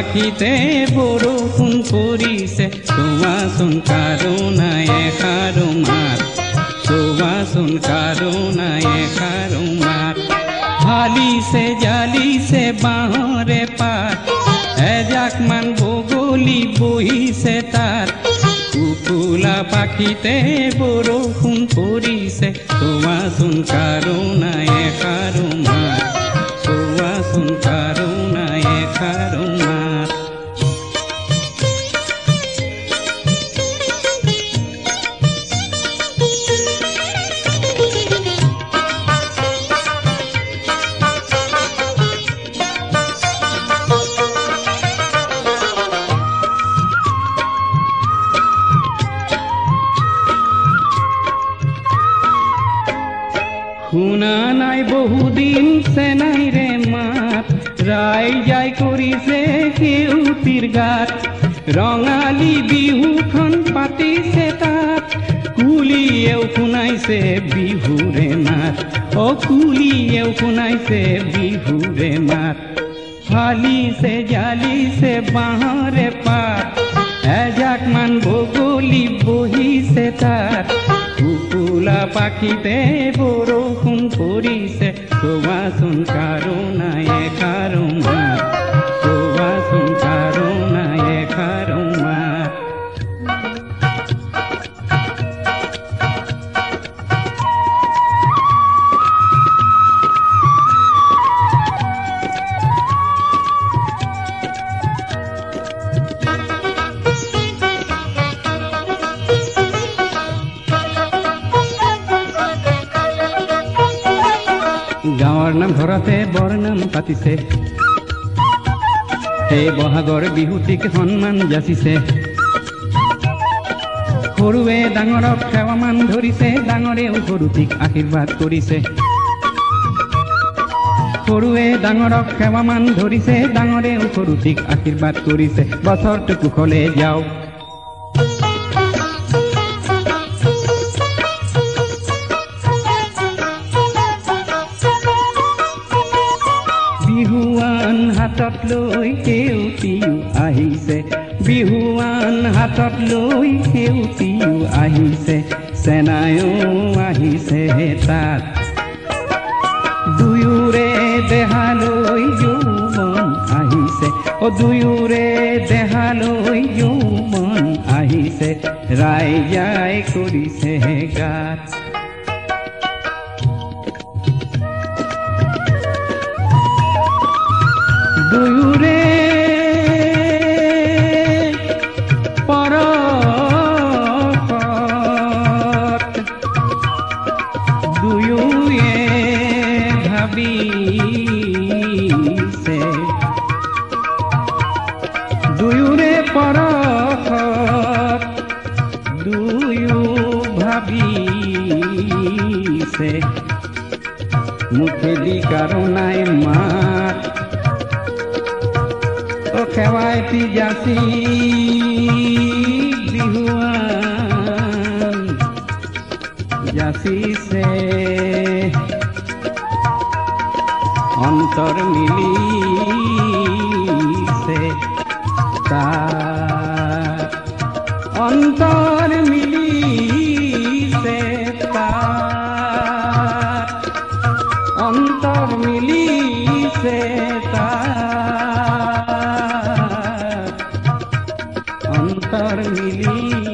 পাখিতে বৰষুণ পৰিছে চোৱাচোন কাৰুণাই এষাৰো মাত চোৱাচোন কাৰুণাই এষাৰো মাত হালিছে জালিছে বাঁহৰে পাত এজাকমান বগলী বহিছে তাত কুকুলা পাখিতে বৰষুণ পৰিছে চোৱাচোন কাৰুণাই এষাৰো মাত চোৱাচোন কাৰুণাই এষাৰো মাত শুনা নাই বহুদিন চেনাই ৰে মাত ৰাইজাই কৰিছে সেউতীৰ গাত ৰঙালী বিহুখন পাতিছে তাত কুলিয়েও শুনাইছে বিহুৰে মাত কুলিয়েও শুনাইছে বিহুৰে মাত হালিছে জালিছে বাঁহৰে পাত এজাকমান বগলী বহিছে তাত কুকুলা পাখিতে বৰষুণ পৰিছে চোৱাচোন কাৰুণাই এষাৰো মাত চোৱাচোন কাৰুণাই এষাৰো মাত গাঁৱৰ নামঘৰতে বৰনাম পাতিছে সেই বহাগৰ বিহুটিক সন্মান যাচিছে সৰুৱে ডাঙৰক সেৱামান ধৰিছে ডাঙৰেও সৰুটিক আশীৰ্বাদ কৰিছে সৰুৱে ডাঙৰক সেৱামান ধৰিছে ডাঙৰেও সৰুটিক আশীৰ্বাদ কৰিছে বছৰটো কুশলে যাওক বিহুৱান হাতত লৈ সেউতীও আহিছে বিহুৱান হাতত লৈ সেউতীও আহিছে চেনায়ো আহিছে তাত দুয়োৰে দেহালৈ যৌৱন আহিছে দুয়োৰে দেহালৈ যৌৱন আহিছে ৰাইজাই কৰিছে গাত দুয়োৰে পৰশত দুয়োৱে ভাবিছে দুয়োৰে পৰশত দুয়ো ভাবিছে মুখেদি কাৰুণাই মাত খেৱাইটি যাচি বিহুৱান যাচিছে অন্তৰ মিলিছে তাত অন্তৰ মিলিছে তাত অন্তৰ মিলিছে তাত অন্তৰ মিলি